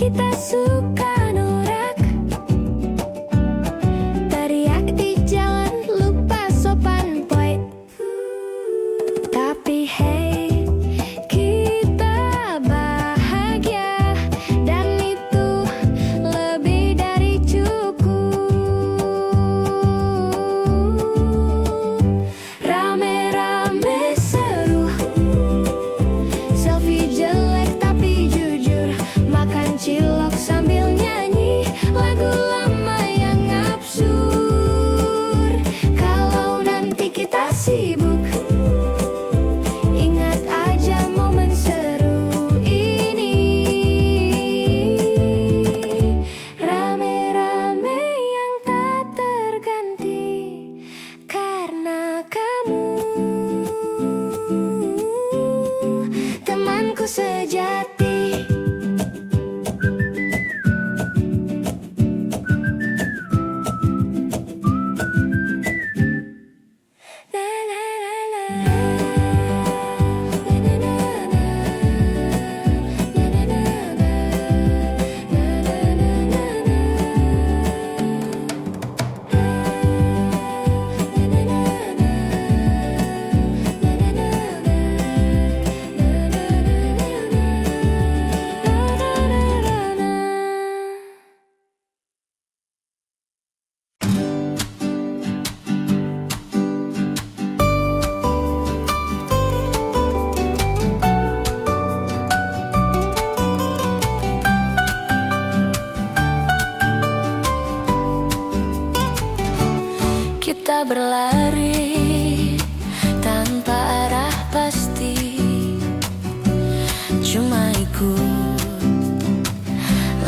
kita suka norak, teriak di jalan, lupa sopan boy. Tapi hey, kita bahagia, dan itu lebih dari cukup. Rame-rame seru, selfie jelek tapi jujur, makan cilok sambil nyanyi lagu lama yang absurd. Kalau nanti kita sibuk, ingat aja momen seru ini. Rame-rame yang tak terganti karena kamu, temanku sejati. Kita berlari tanpa arah pasti, cuma ikut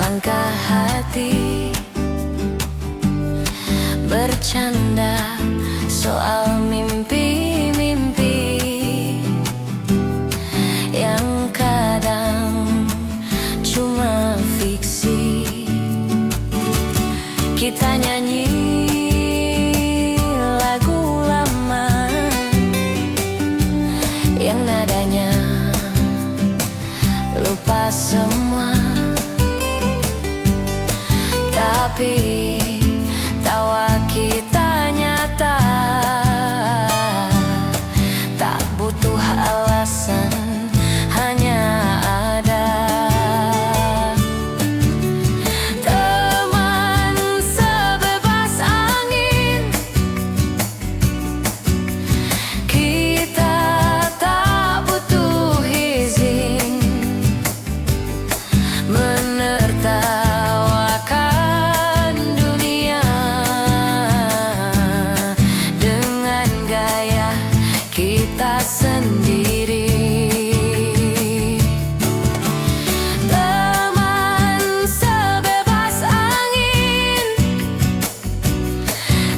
langkah hati, bercanda soal mimpi-mimpi yang kadang cuma fiksi. Kita nyanyi lagu lama yang nadanya lupa semua, tapi tawa kita nyata, tak butuh alasan, hanya ada. Teman sebebas angin, kita tak butuh izin menertawakan dunia dengan gaya kita sendiri. Teman sebebas angin,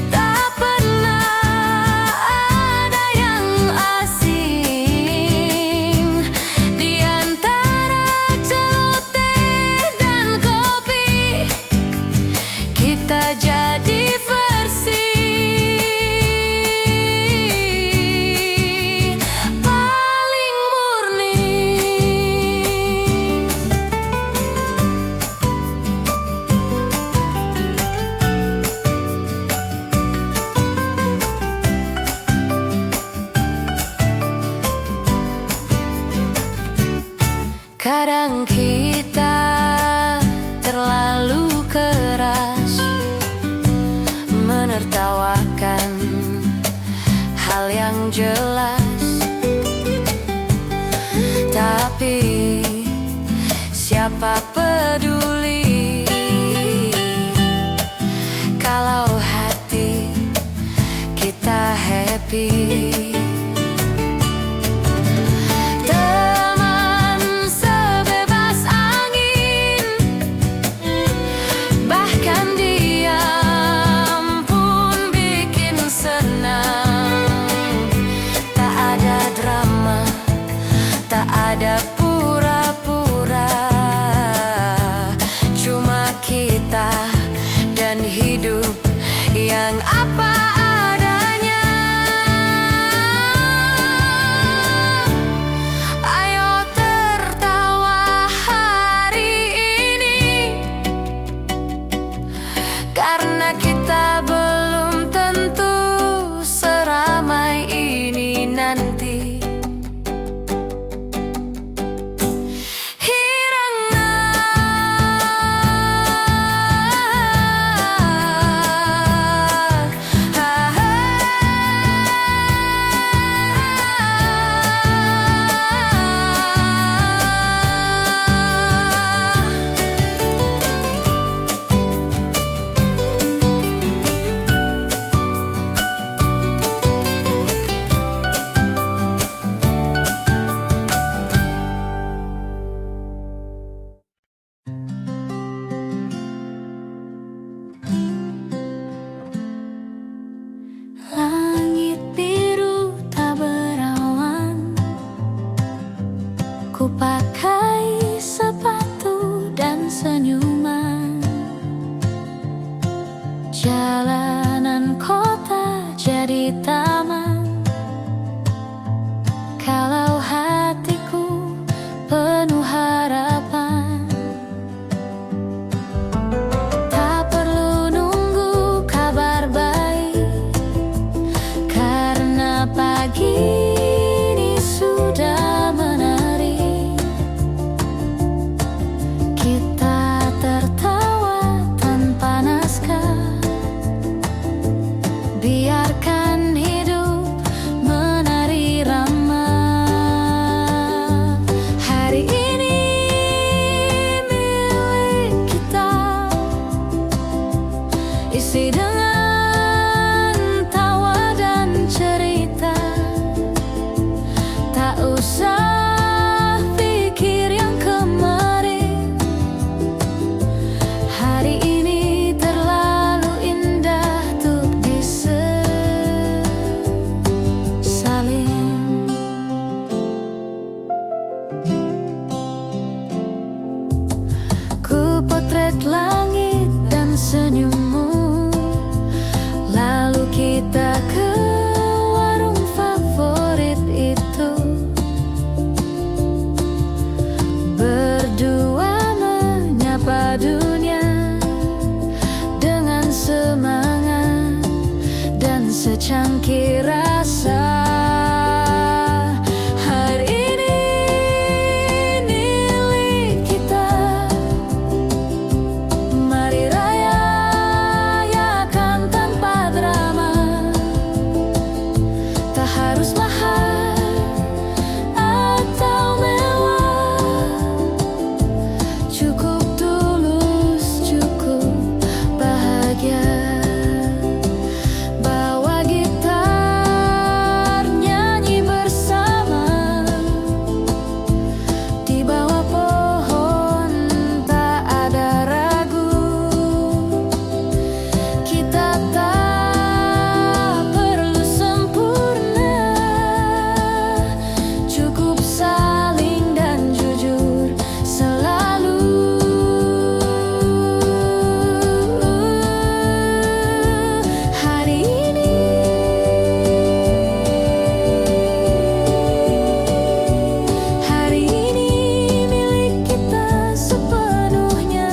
tak pernah ada yang asing. Di antara celoteh dan kopi, kita jadi versi paling murni. Kadang kita terlalu keras menertawakan hal yang jelas, tapi siapa peduli kalau hati kita happy. Teman sebebas angin, bahkan diam pun bikin senang. Tak ada drama, tak ada pura-pura, Ku pakai sepatu dan senyuman. Jalanan kota jadi taman. Kalau hatiku penuh harapan, tak perlu nunggu kabar baik, karena pagi ini sudah menari. Kita tertawa tanpa naskah, biarkan hidup menari ramah. Hari ini milik kita, isi dengan tawa dan cerita. Tak usah pikir yang kemarin, hari ini terlalu indah untuk disesalin. Ku potret langit dan senyummu, lalu kita ke warung favorit itu. Berdua menyapa dunia dengan semangat dan secangkir rasa. Hari ini milik kita, mari rayakan tanpa drama. Tak harus mahal atau mewah, cukup tulus, cukup bahagia. Bawa gitar, nyanyi bersama, di bawah pohon tak ada ragu. Kita tak perlu sempurna, cukup saling dan jujur selalu. Hari ini milik kita sepenuhnya.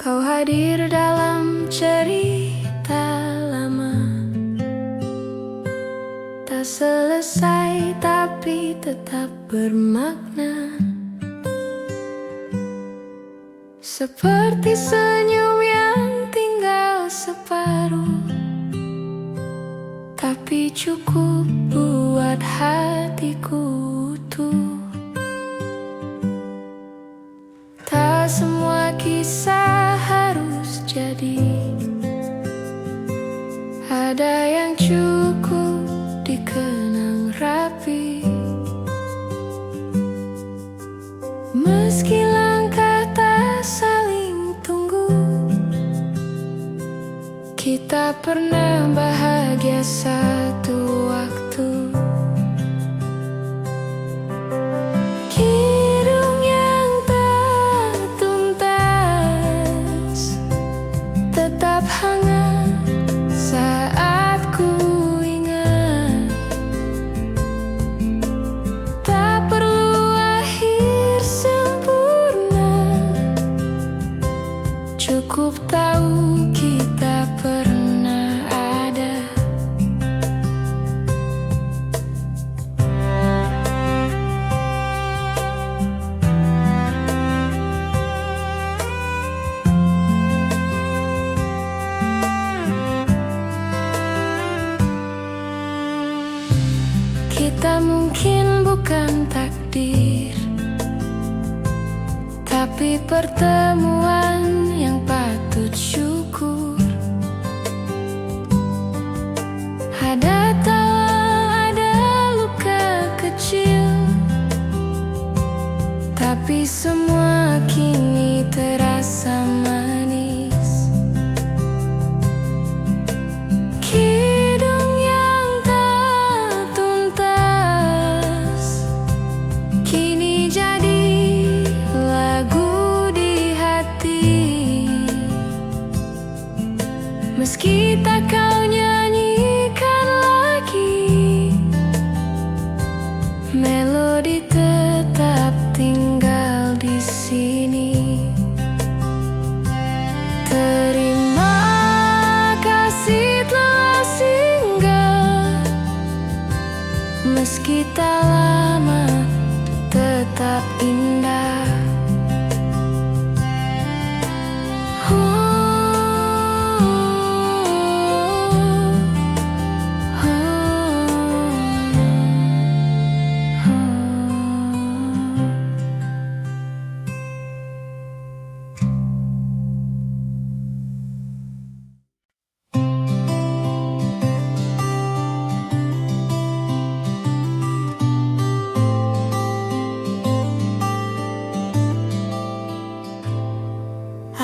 Kau hadir dalam cerita lama, tak selesai tapi tetap bermakna. Seperti senyum yang tinggal separuh, tapi cukup buat hatiku utuh. Tak semua kisah harus jadi, ada yang cukup dikenang rapi. Meski langkah tak saling tunggu, kita pernah bahagia satu waktu. Kidung yang tak tuntas tetap hangat saat ku ingat. Tak perlu akhir sempurna, cukup tahu kita pernah ada. takdir, tapi pertemuan yang patut syukur. Ada tawa, ada luka kecil, tapi semua kini terasa manis. Kidung yang tak tuntas kini jadi lagu di hati. Meski tak kau nyanyikan lagi, melodi tetap tinggal di sini. Terima kasih telah singgah, meski tak lama tetap indah.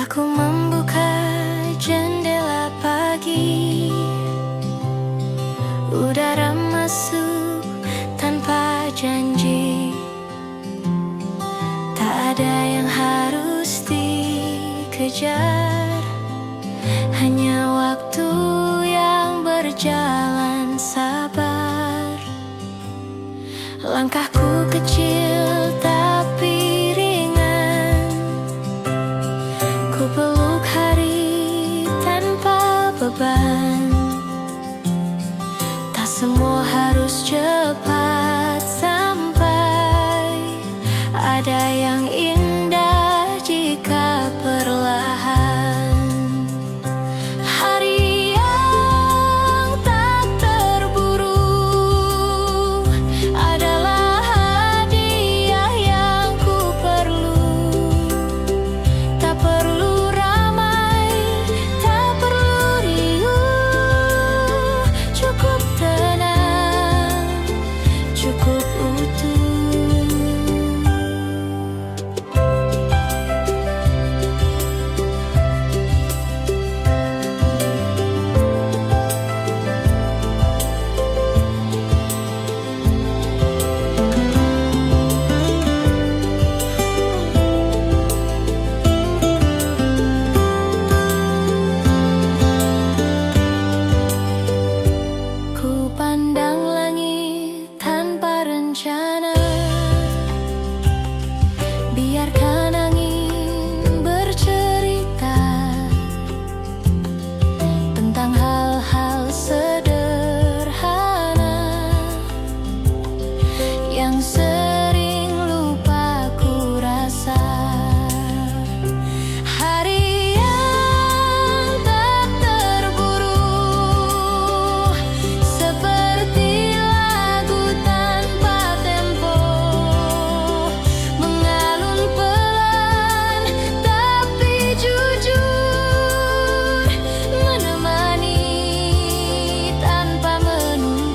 Aku membuka jendela pagi, udara masuk tanpa janji. Tak ada yang harus dikejar, hanya waktu yang berjalan sabar. Langkahku kecil tapi ringan, ku peluk hari tanpa beban. Tak semua harus cepat sampai, ada yang indah jika perlahan. Hari yang tak terburu adalah hadiah yang ku perlu. Tak perlu ramai, tak perlu riuh, cukup tenang, cukup utuh. Ku pandang langit tanpa rencana, biarkan angin bercerita tentang hal-hal sederhana yang sering lupa ku rasa. Hari yang tak terburu, seperti lagu tanpa tempo, mengalun pelan tapi jujur, menemani tanpa menuntut.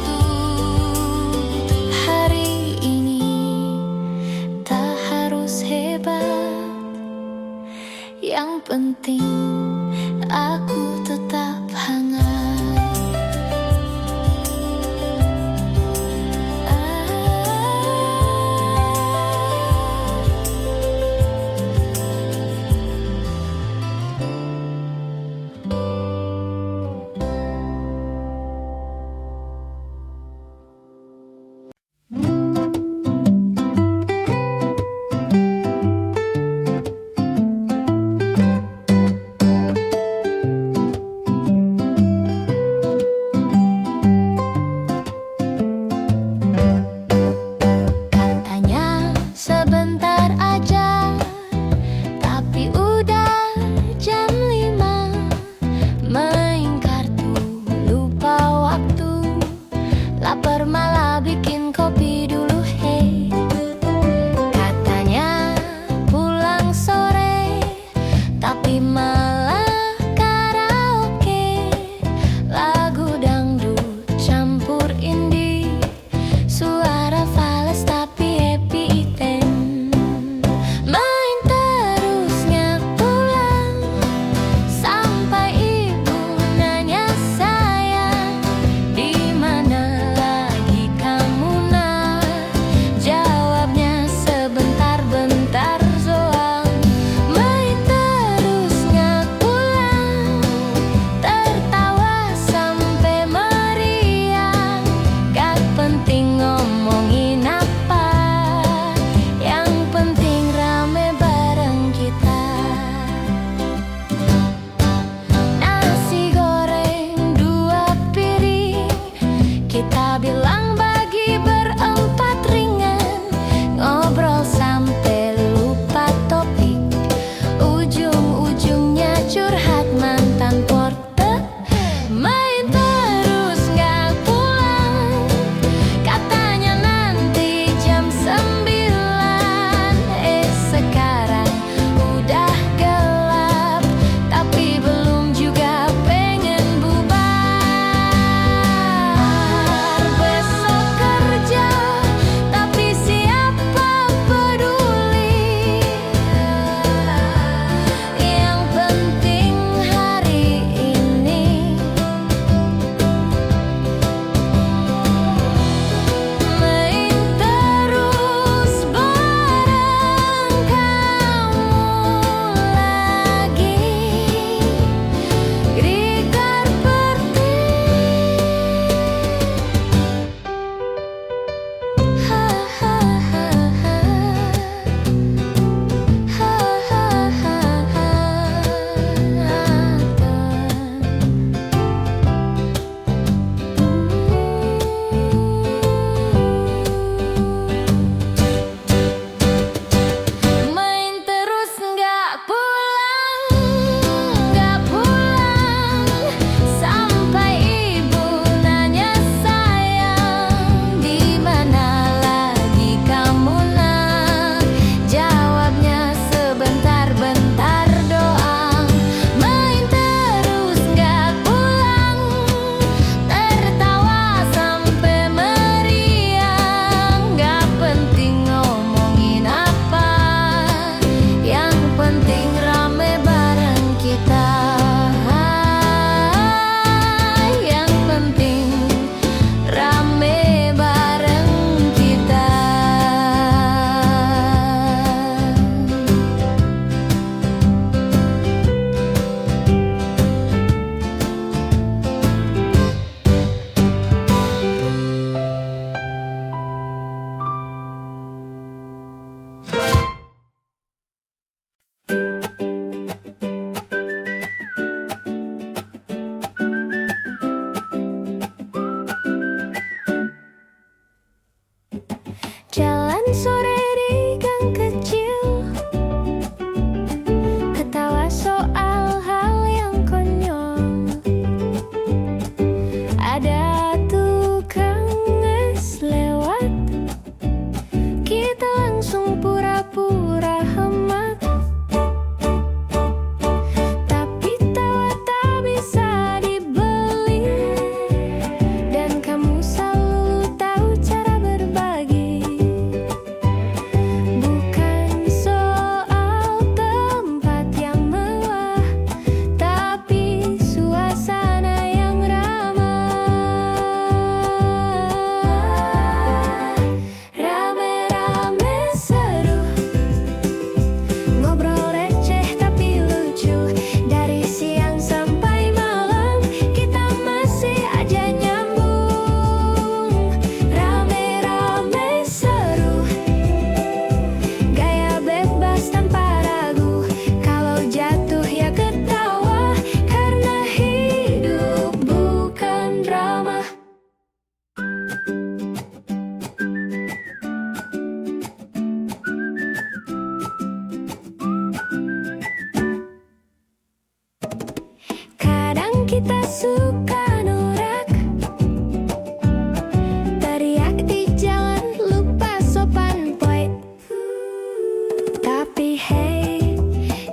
Hari ini tak harus hebat, yang penting aku tetap hangat. suka norak, teriak di jalan, lupa sopan boy. Tapi hey,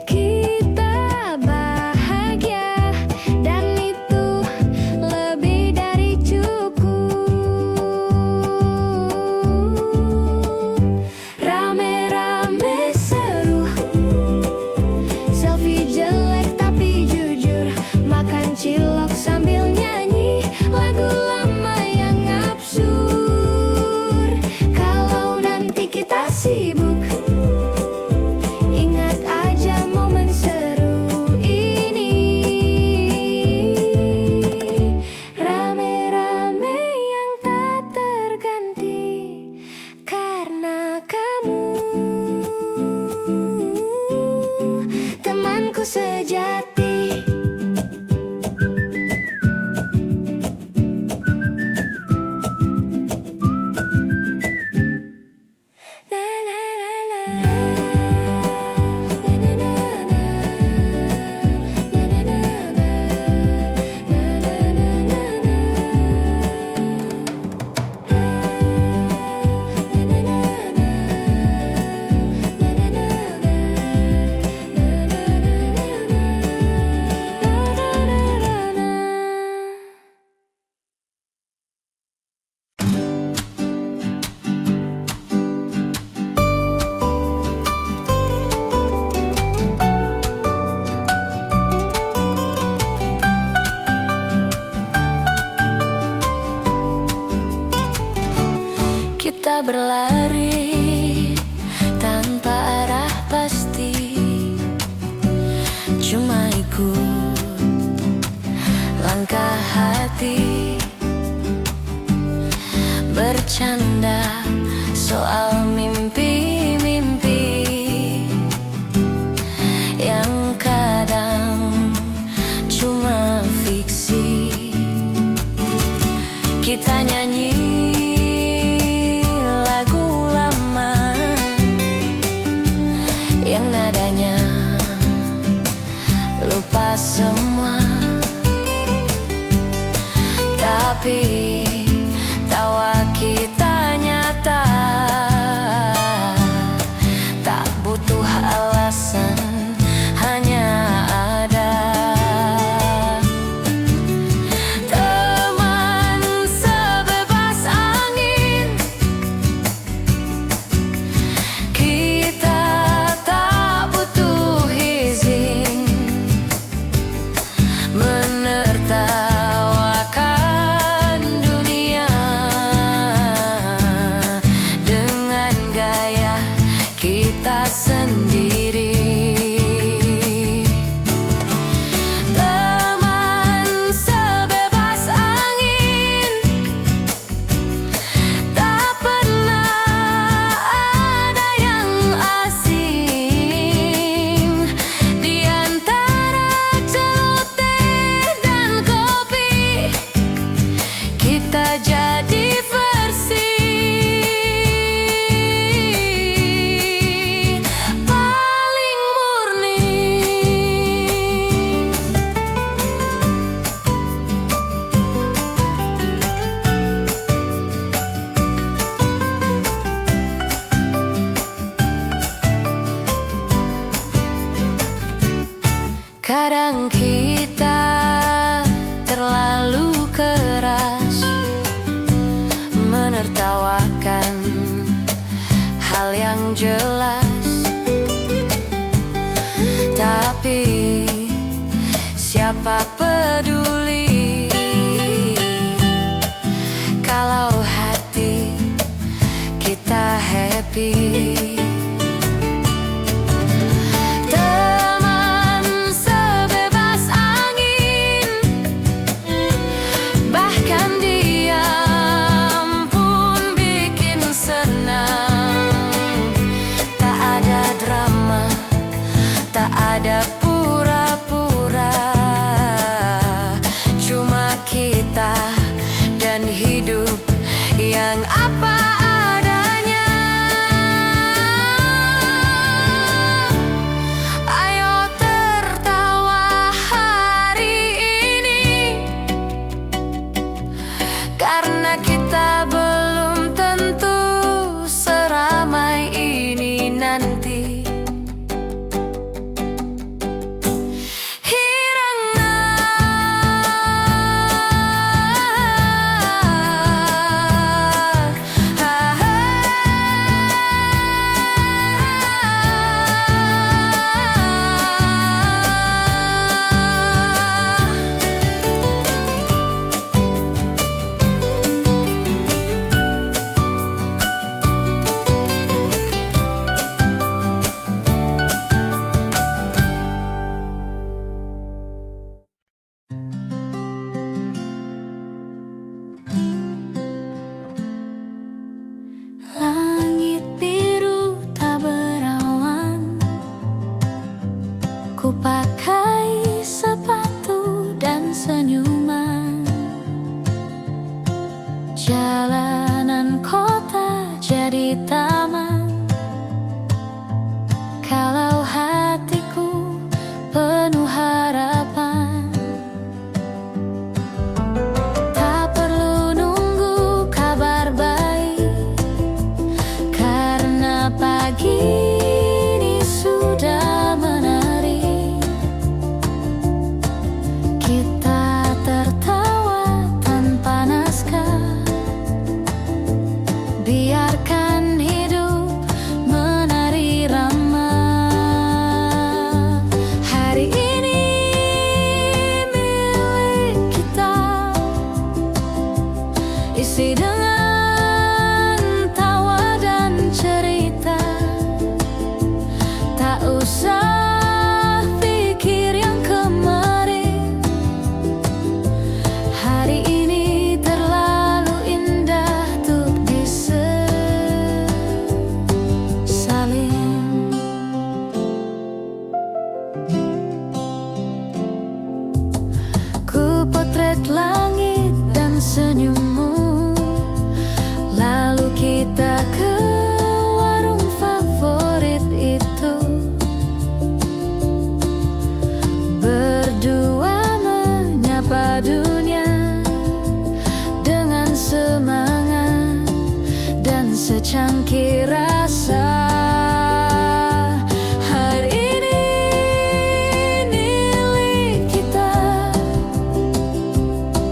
kita bahagia, dan itu lebih dari cukup. Rame-rame seru, selfie jelek tapi jujur, makan cilok sambil nyanyi lagu lama yang absurd. Kalau nanti kita sibuk, ingat aja momen seru ini. Rame-rame yang tak terganti karena kamu, temanku sejati. Kita berlari tanpa arah pasti, cuma ikut langkah hati, bercanda soal mimpi-mimpi yang kadang cuma fiksi. Kita nyanyi lagu lama yang nadanya lupa semua, tapi tawa kita nyata, tak butuh alasan, hanya ada. Teman sebebas angin, kita tak butuh izin menertawakan dunia dengan gaya kita sendiri. Teman sebebas angin, tak pernah ada yang asing. Di antara celoteh dan kopi, kita jadi versi paling murni. Kadang kita terlalu keras menertawakan hal yang jelas, tapi siapa peduli kalau hati kita happy. Teman sebebas angin, bahkan diam pun bikin senang. Tak ada drama, tak ada pura-pura, Ku pakai sepatu dan senyuman. Jalanan kota jadi taman. Kalau hatiku penuh harapan, tak perlu nunggu kabar baik, karena pagi ini sudah menari. Kita tertawa tanpa naskah, biarkan hidup menari rama. Hari ini milik kita, isi dengan tawa dan cerita. Tak usah pikir yang kemarin, hari ini terlalu indah untuk disesalin. Ku potret langit dan senyummu, lalu kita ke warung favorit itu. Berdua menyapa dunia dengan semangat dan secangkir rasa. Hari ini milik kita,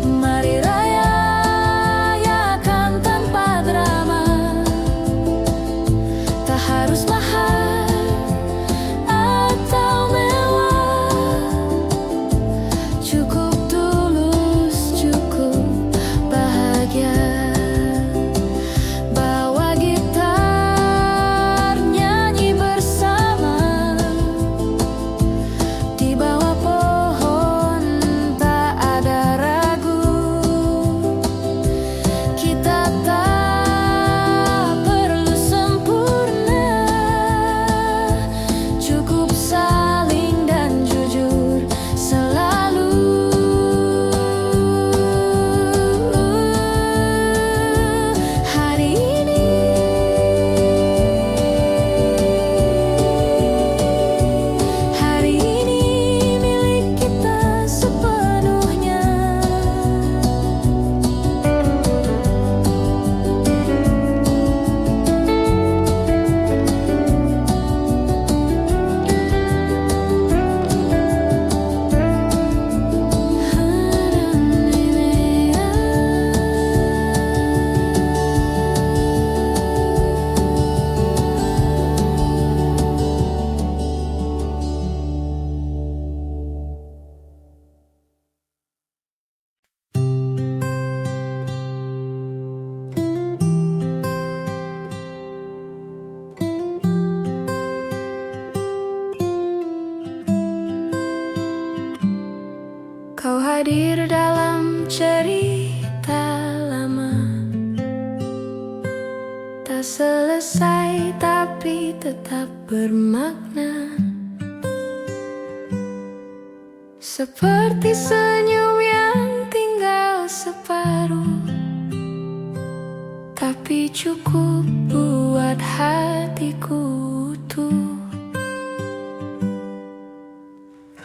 mari rayakan tanpa drama. Tak harus mahal atau mewah, cukup tulus, cukup bahagia. Bawa gitar, nyanyi bersama, di bawah pohon tak ada ragu. Kita tak perlu sempurna, cukup saling dan jujur selalu. Hari ini milik kita sepenuhnya. Kau hadir dalam cerita lama, tak selesai tapi tetap bermakna. Seperti senyum yang tinggal separuh, tapi cukup buat hatiku utuh.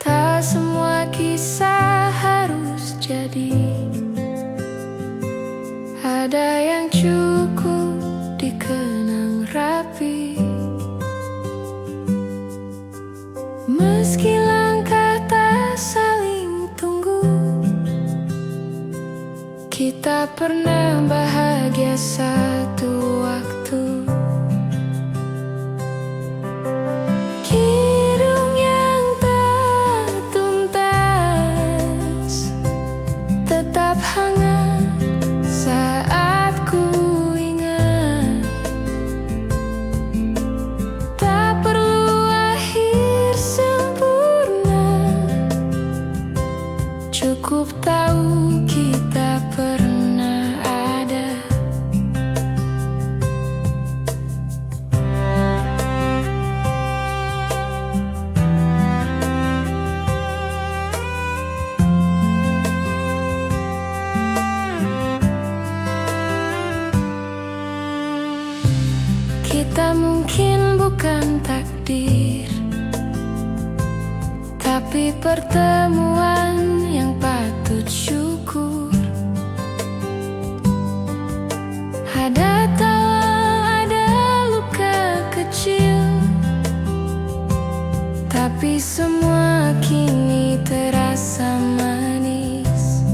Tak semua kisah harus jadi, ada yang cukup dikenang rapi. Meski langkah tak saling tunggu, kita pernah bahagia satu waktu. Kidung yang tak tuntas tetap hangat saat ku ingat. Tak perlu akhir sempurna, cukup tahu kita pernah ada. Tapi pertemuan yang patut syukur. Ada tawa, ada luka kecil, tapi semua kini terasa manis.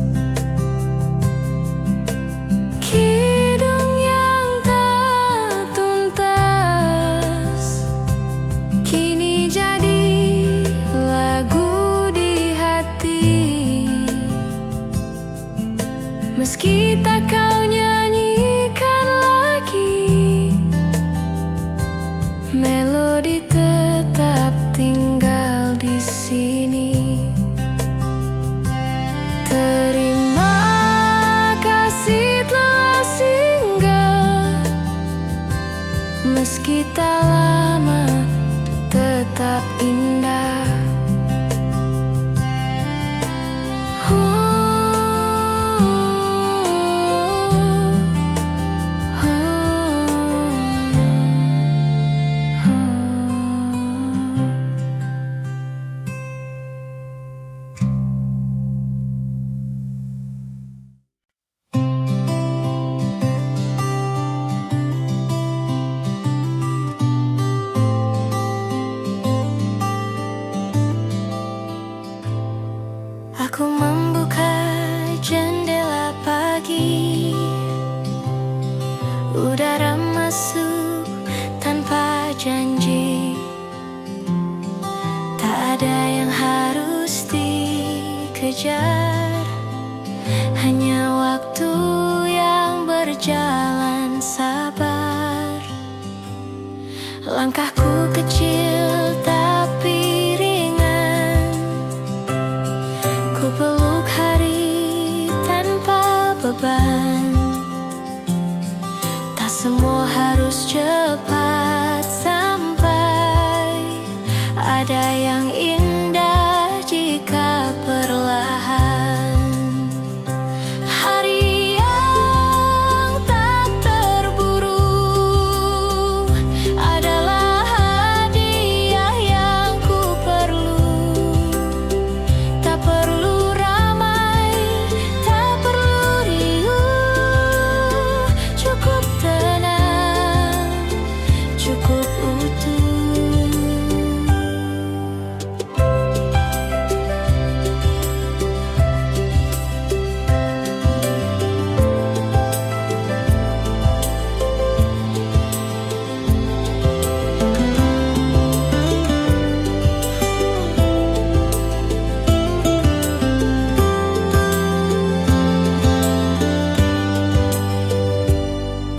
Kidung yang tak tuntas kini jadi lagu di hati. Meski tak kau nyanyikan lagi, melodi tetap tinggal di sini. Terima kasih telah singgah, meski tak lama tetap indah. Aku membuka jendela pagi, udara masuk tanpa janji. Tak ada yang harus dikejar, hanya waktu yang berjalan sabar. Langkahku kecil tapi ringan, ku peluk hari tanpa beban. Tak semua harus cepat sampai, ada yang indah jika perlahan. Hari yang tak terburu adalah hadiah yang ku perlu. Tak perlu ramai, tak perlu riuh, cukup tenang, cukup utuh.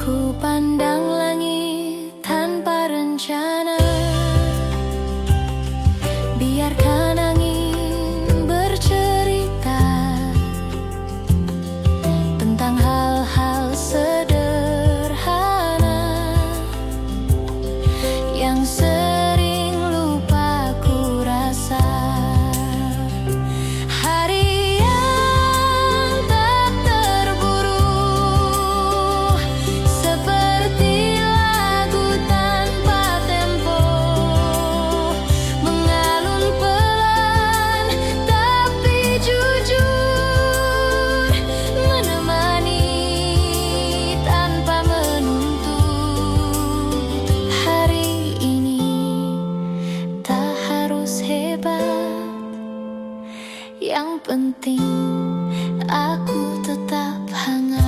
Ku pandang langit tanpa rencana, biarkan angin bercerita tentang hal-hal sederhana yang sering lupa ku rasa. Hari yang tak terburu, seperti lagu tanpa tempo, mengalun pelan tapi jujur, menemani tanpa menuntut. Hari ini tak harus hebat, yang penting aku tetap hangat.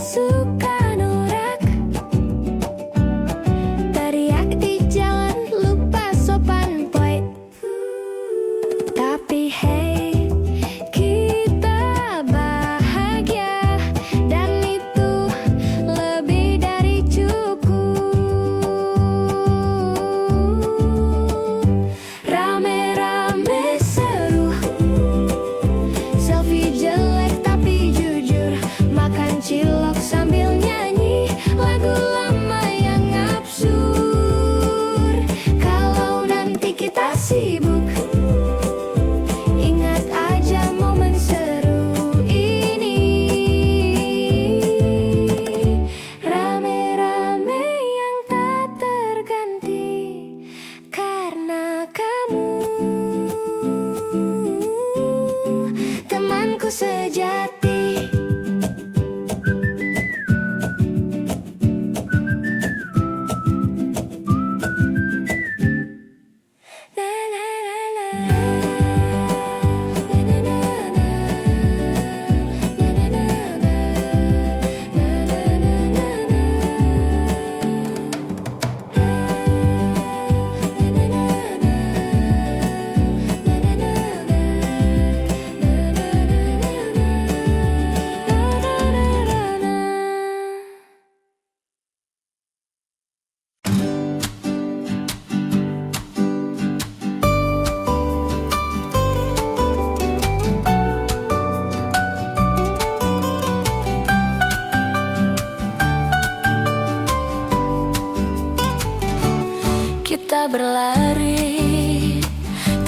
suka norak, teriak di jalan, lupa sopan boy. Tapi hey, kita bahagia, dan itu lebih dari cukup. Rame-rame seru, selfie jelek tapi jujur, makan cilok sambil nyanyi lagu lama yang absurd. Kalau nanti kita sibuk, ingat aja momen seru ini. Rame-rame yang tak terganti karena kamu, temanku sejati. Na na na na. Na na na na. Na na na na. Na na na na na. Na na na na. Na na na na. Kita berlari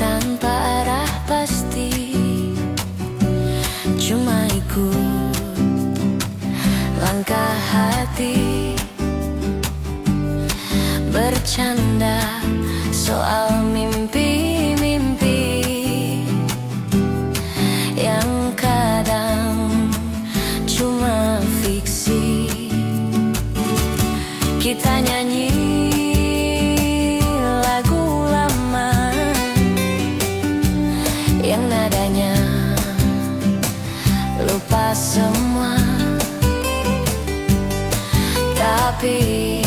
tanpa arah pasti, cuma ikut langkah hati, bercanda soal mimpi-mimpi yang kadang cuma fiksi. Kita nyanyi lagu lama yang nadanya lupa semua, tapi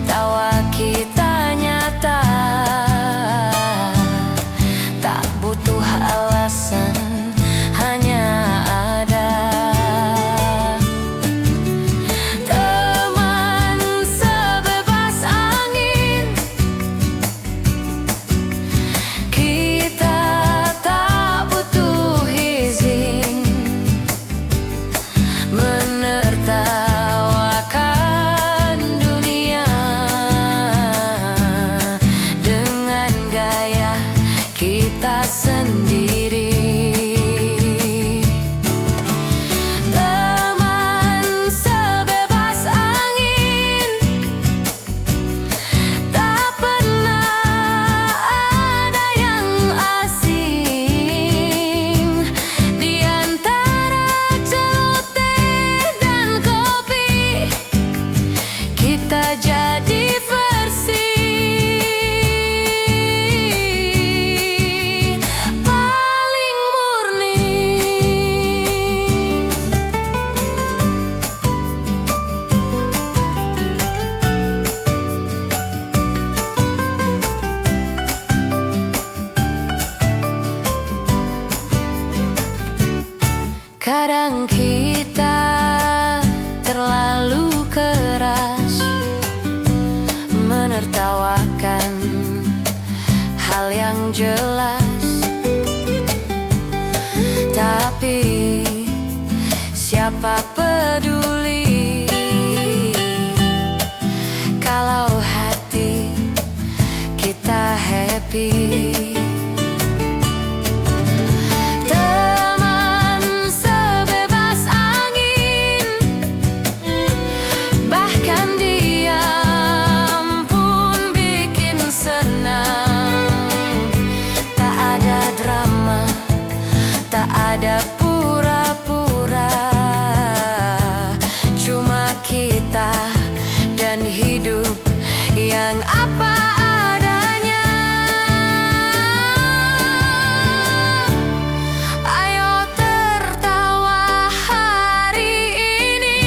tawa kita nyata, tak butuh alasan, hanya ada. Teman sebebas angin, kita tak butuh izin menertawakan dunia dengan gaya kita sendiri. Teman sebebas angin, tak pernah ada yang asing di antara celoteh dan kopi. Kita jadi versi paling murni. Kadang kita terlalu keras menertawakan hal yang jelas, tapi siapa peduli kalau hati kita happy. Teman sebebas angin, bahkan diam pun bikin senang. Tak ada drama, tak ada pura-pura, cuma kita dan hidup yang apa adanya. Ayo tertawa hari ini,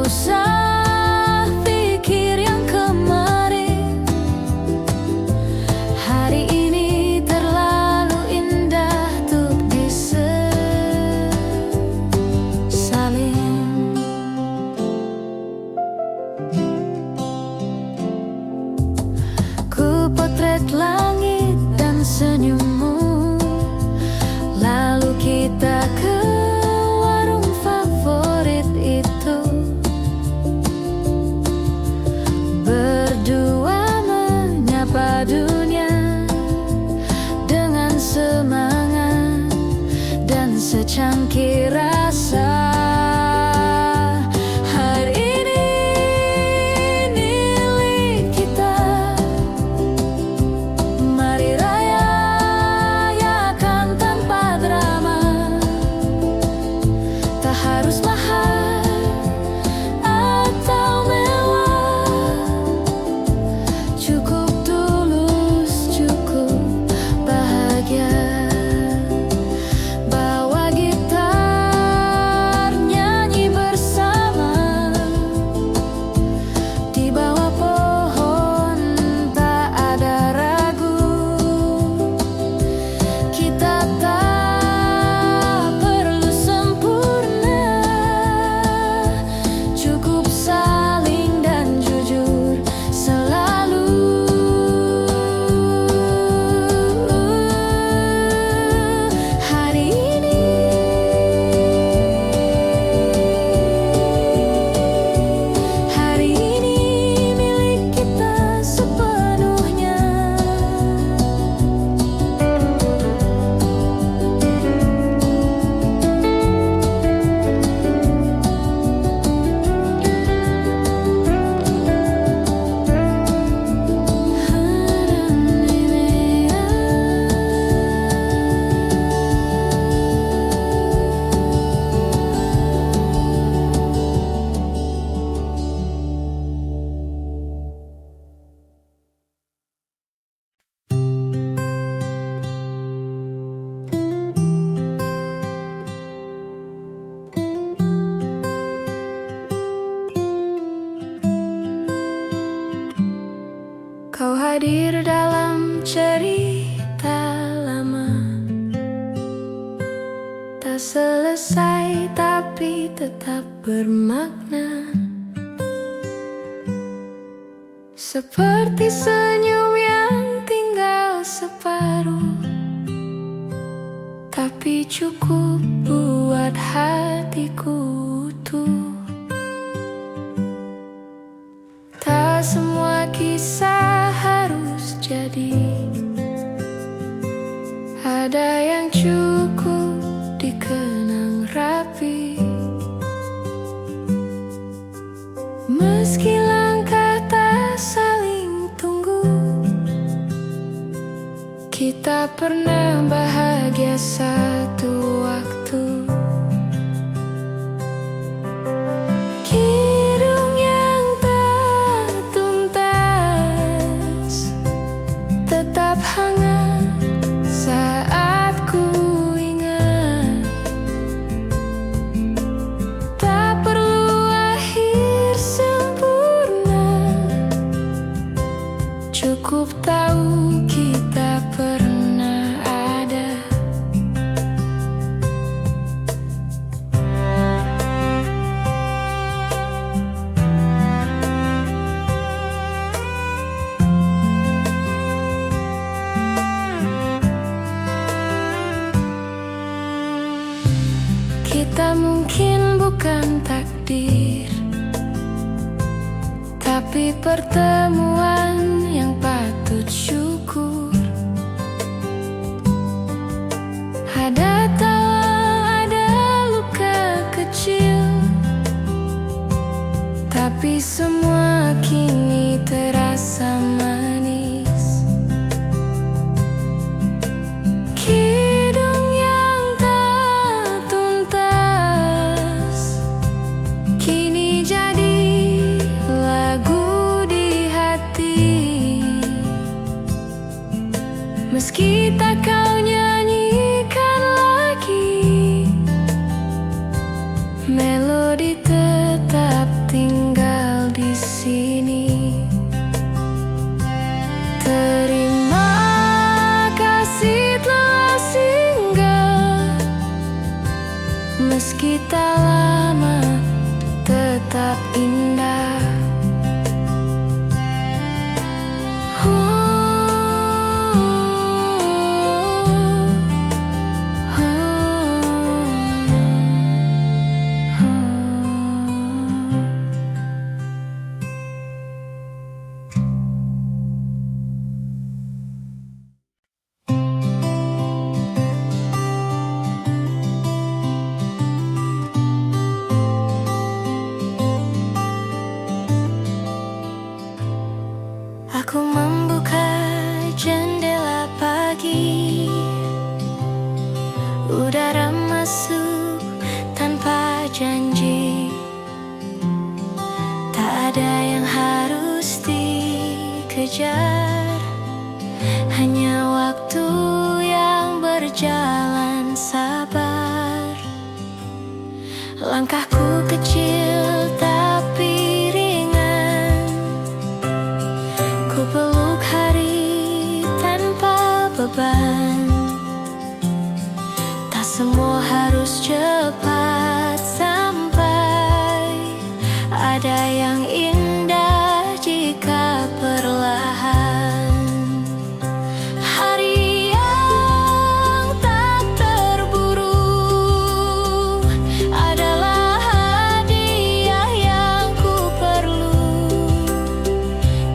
usah pikir yang kemarin. Hari ini terlalu indah untuk disesalin. Ku potret langit dan senyummu, lalu kita ke warung favorit itu, berdua menyapa dunia dengan semangat dan secangkir rasa. Hari ini milik kita, mari rayakan tanpa drama. Tak harus mahal atau mewah, cukup tulus, cukup bahagia. Bawa gitar, nyanyi bersama di bawah pohon, tak ada ragu. Kita tak perlu sempurna, cukup saling dan jujur selalu. Hari ini milik kita sepenuhnya. Kau hadir dalam cerita lama, tak selesai tapi tetap bermakna. Seperti senyum yang tinggal separuh, tapi cukup buat hatiku utuh. Tak semua kisah harus jadi, ada yang cukup dikenang rapi. Meski langkah tak saling tunggu, kita pernah bahagia satu waktu. Kidung yang tak tuntas tetap hangat saat ku ingat. Tak perlu akhir sempurna, cukup tahu kita pernah ada. Kita mungkin bukan takdir, tapi pertemuan yang patut syukur. Ada tawa, ada luka kecil, tapi semua kini terasa manis. Kidung yang tak tuntas kini jadi lagu di hati. Meski tak kau nyanyikan lagi, melodi tetap tinggal di sini. Terima kasih telah singgah, meski tak lama tetap indah. Aku membuka jendela pagi, udara masuk tanpa janji. Tak ada yang harus dikejar, hanya waktu yang berjalan sabar. Langkahku kecil tapi ringan, ku peluk hari tanpa beban. Tak semua harus cepat sampai, ada yang indah jika perlahan. Hari yang tak terburu adalah hadiah yang ku perlu.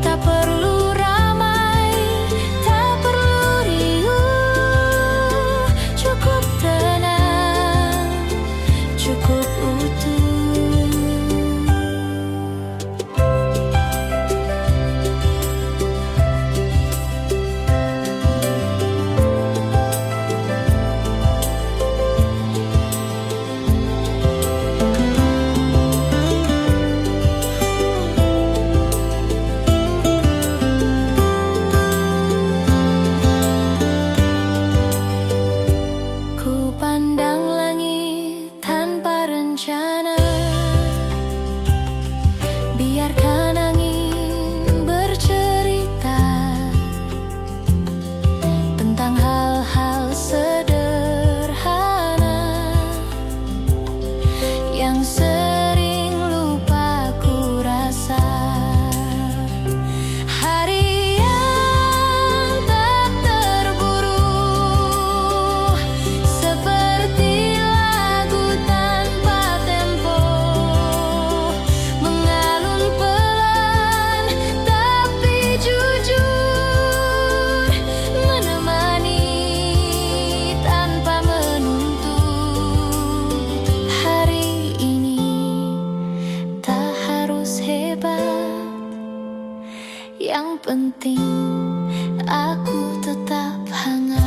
Tak perlu ramai, tak perlu riuh, cukup tenang, cukup utuh. Ku pandang langit tanpa rencana, biarkan angin bercerita tentang hal-hal sederhana yang sering lupa ku rasa. Hari yang tak terburu, seperti lagu tanpa tempo, mengalun pelan tapi jujur, menemani tanpa menuntut. Hari ini tak harus hebat, yang penting aku tetap hangat.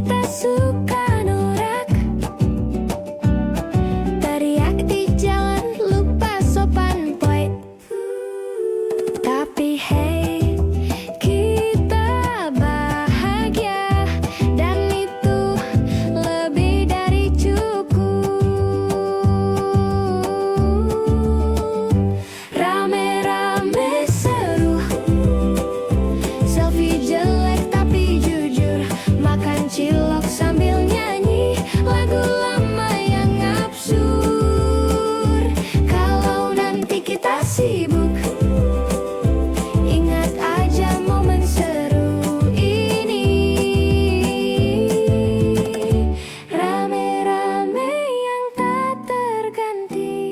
kita suka norak, teriak di jalan, lupa sopan boy. Tapi hey, kita bahagia, dan itu lebih dari cukup. Rame-rame seru, selfie jelek tapi jujur, makan cilok sambil nyanyi lagu lama yang absurd. Kalau nanti kita sibuk, ingat aja momen seru ini. Rame-rame yang tak terganti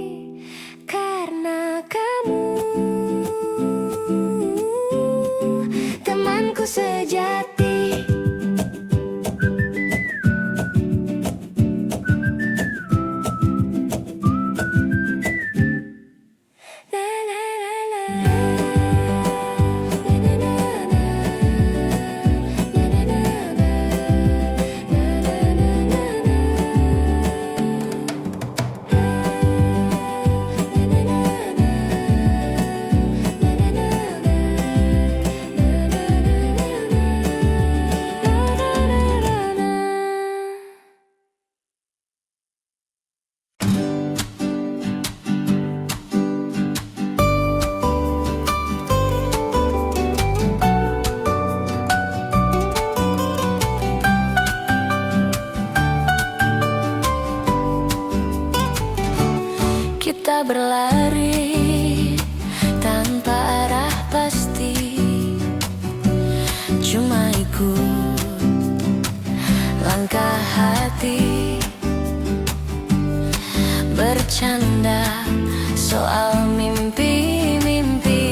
karena kamu, temanku sejati. Na na na na. Na na na na. Na na na na. Na na na na na. Na na na na. Na na na na. Na na na na. Kita berlari tanpa arah pasti, cuma ikut langkah hati, bercanda soal mimpi-mimpi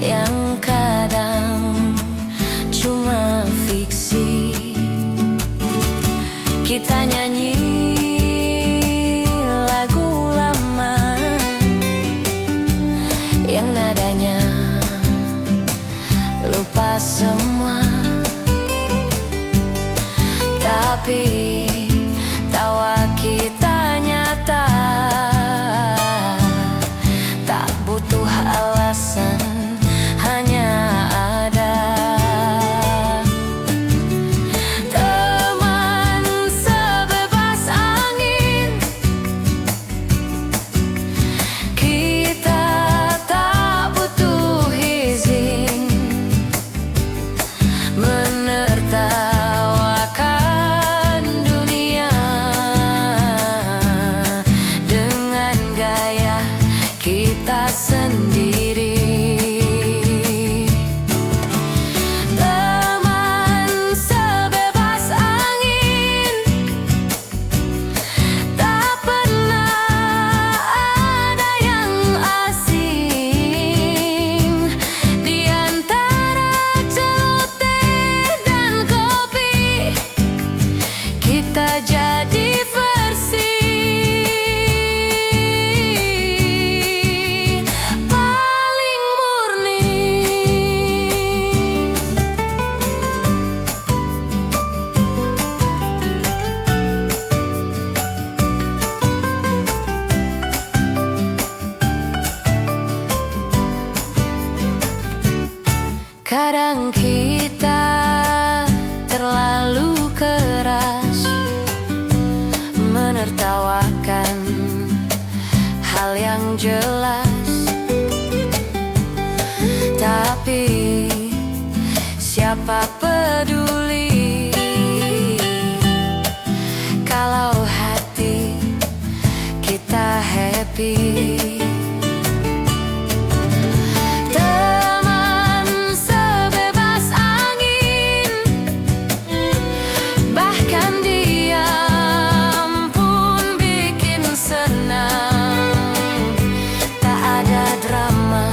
yang kadang cuma fiksi. Kita nyanyi lagu lama yang nadanya lupa semua, tapi tawa kita nyata, tak butuh alasan, hanya ada. Teman sebebas angin, kita tak butuh izin menertawakan dunia dengan gaya kita sendiri. Teman sebebas angin, tak pernah ada yang asing. Di antara celoteh dan kopi, kita jadi versi paling murni. Kadang kita terlalu keras menertawakan hal yang jelas, tapi siapa peduli kalau hati kita happy. Teman sebebas angin, bahkan diam pun bikin senang. Tak ada drama,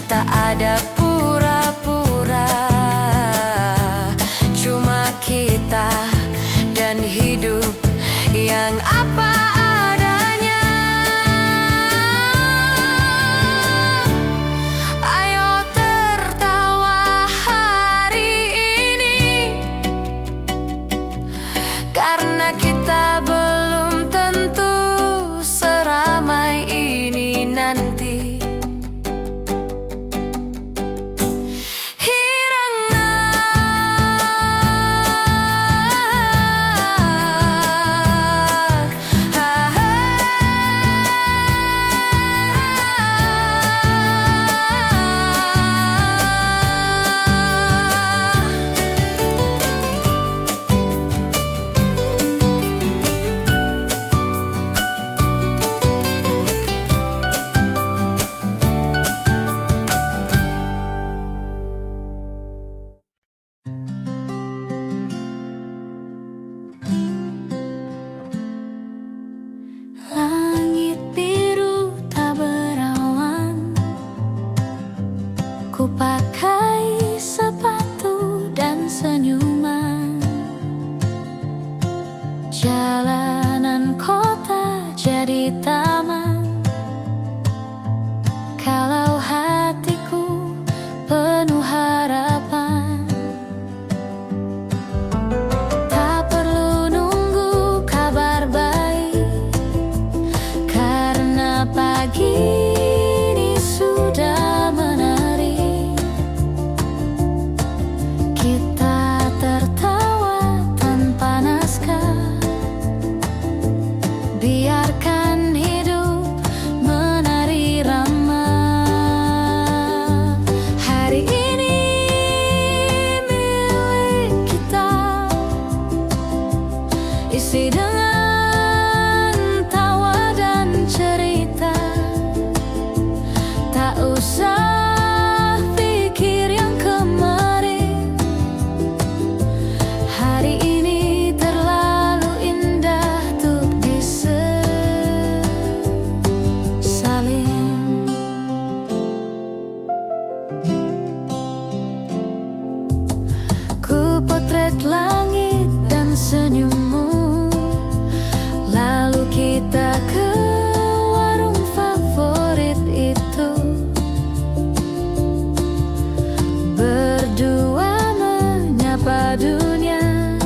tak ada pura-pura, cuma kita dan hidup yang apa adanya. Ayo tertawa hari ini, usah pikir yang kemarin. Hari ini terlalu indah untuk disesalin. Ku potret langit dan senyummu, lalu kita ke warung favorit itu. Berdua menyapa dunia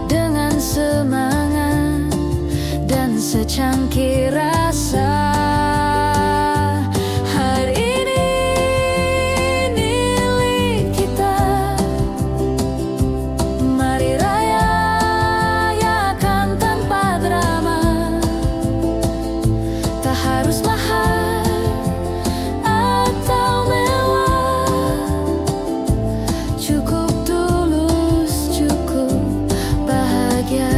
dengan semangat dan secangkir rasa. Hari ini milik kita, mari rayakan tanpa drama. Tak harus mahal atau mewah, cukup tulus, cukup bahagia.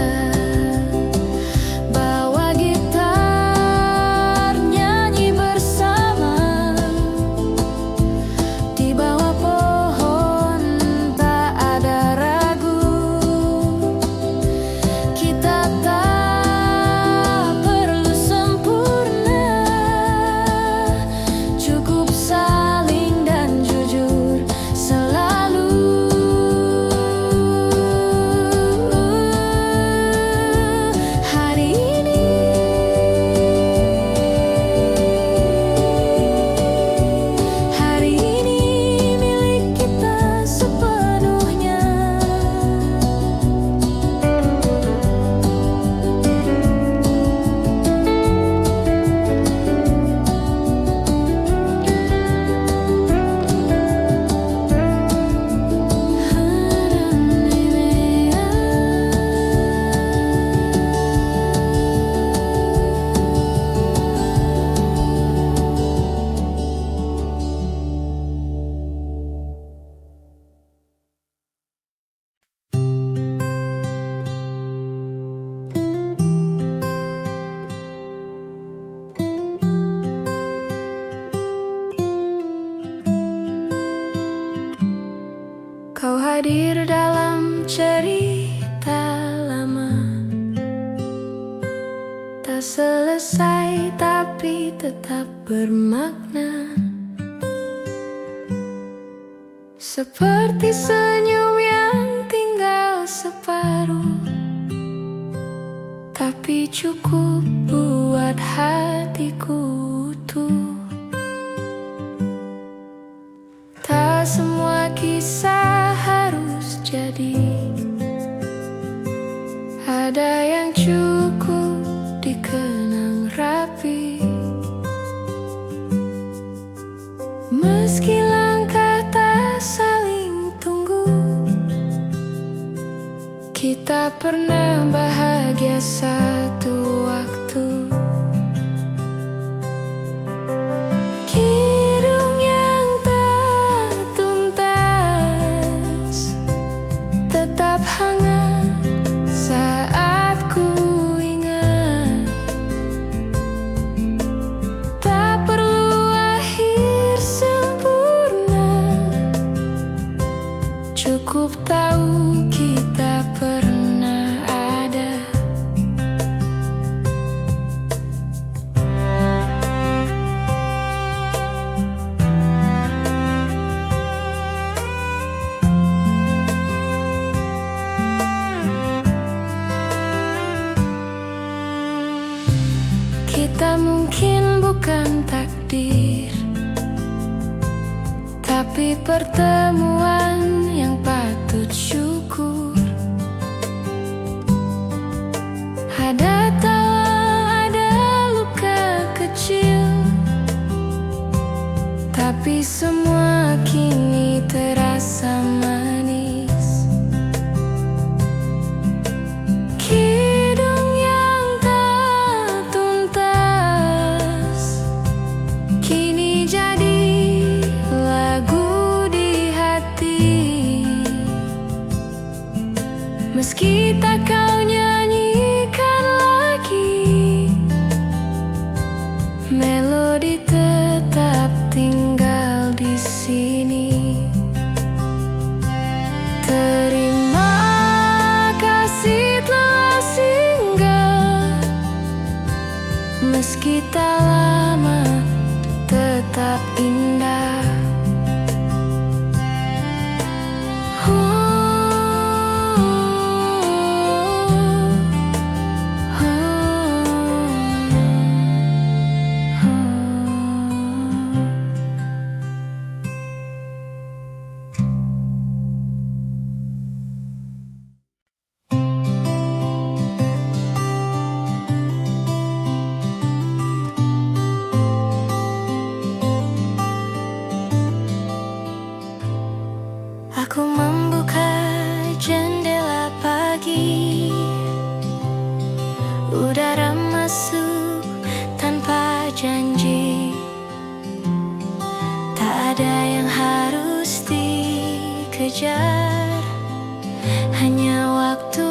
Bawa gitar, nyanyi bersama di bawah pohon, tak ada ragu. Kita tak perlu sempurna, cukup saling dan jujur selalu. Hari ini milik kita sepenuhnya. Kau hadir dalam cerita lama, tak selesai tapi tetap bermakna. Seperti senyum yang tinggal separuh, tapi cukup buat hatiku utuh. Tak semua kisah harus jadi, ada yang cukup dikenang rapi. Meski langkah tak saling tunggu, kita pernah bahagia satu waktu. Kidung yang tak tuntas tetap hangat saat ku ingat. Tak perlu akhir sempurna, cukup tahu kita pernah ada. Kita mungkin bukan takdir, tapi pertemuan yang patut syukur. Ada tawa, ada luka kecil, tapi semua kini terasa manis. Kidung yang tak tuntas kini jadi lagu di hati. Meski tak kau nyanyikan lagi, melodi tetap tinggal di sini. Terima kasih telah singgah, meski tak lama tetap indah. Aku membuka jendela pagi, udara masuk tanpa janji. Tak ada yang harus dikejar, hanya waktu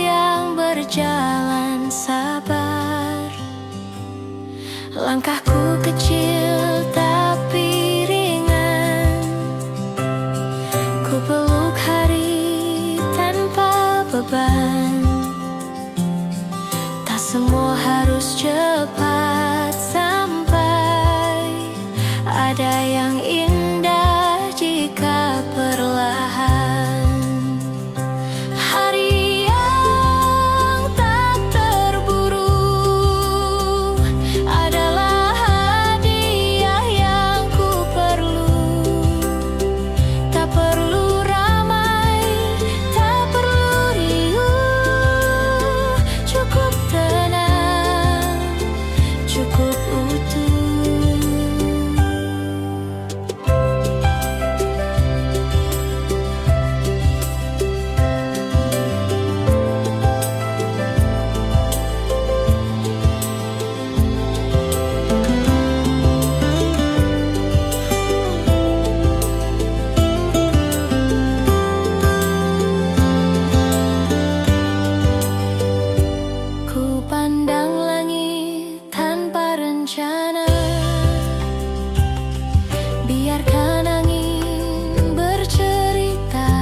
yang berjalan sabar. Langkahku kecil tapi ringan, ku peluk hari tanpa beban. Tak semua harus cepat sampai, ada yang indah jika perlahan. Hari yang tak terburu adalah hadiah yang ku perlu. Tak perlu ramai, tak perlu riuh, cukup tenang, cukup utuh. Ku pandang langit tanpa rencana, biarkan angin bercerita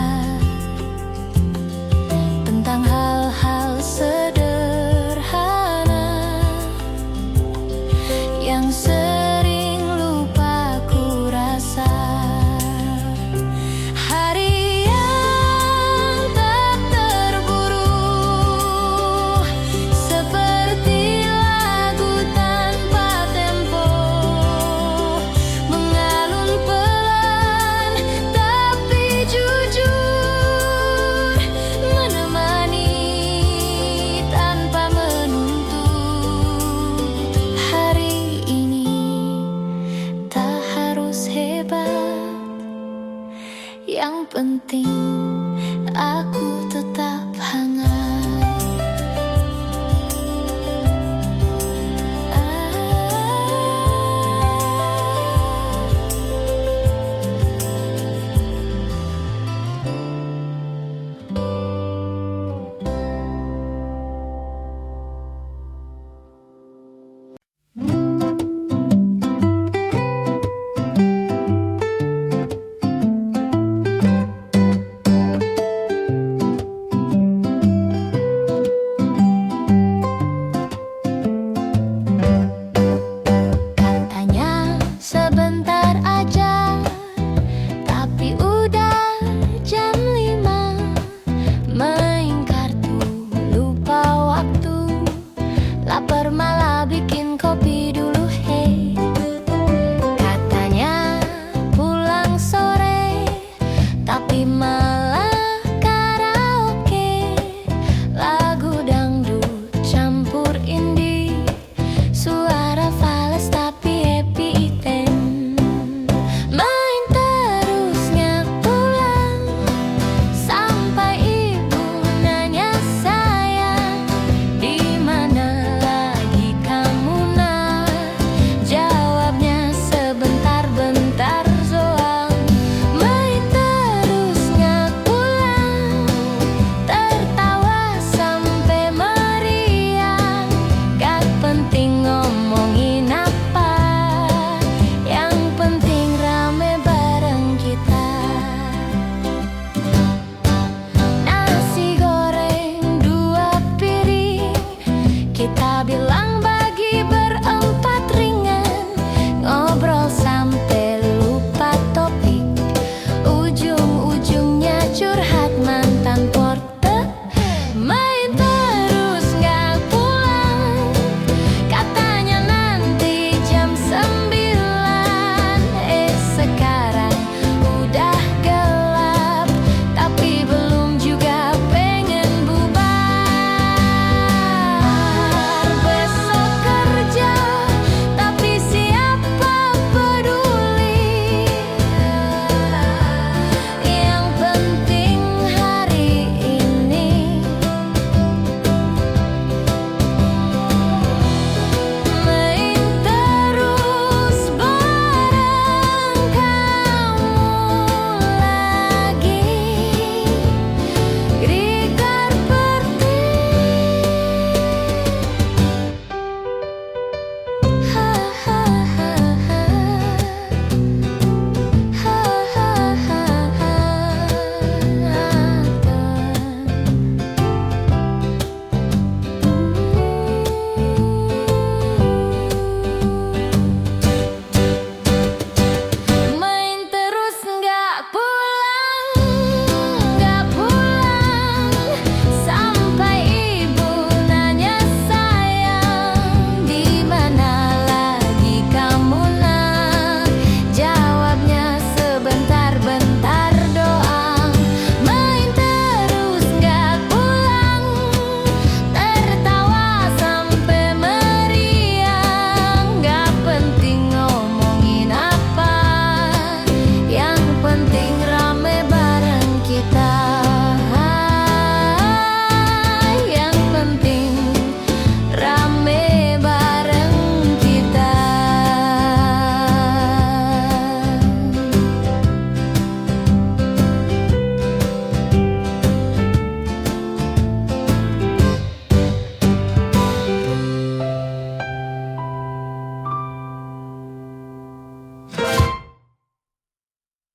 tentang hal-hal sederhana yang sering lupa ku rasa. Hari yang tak terburu, seperti lagu tanpa tempo, mengalun pelan tapi jujur, menemani tanpa menuntut. Hari ini tak harus hebat, yang penting aku tetap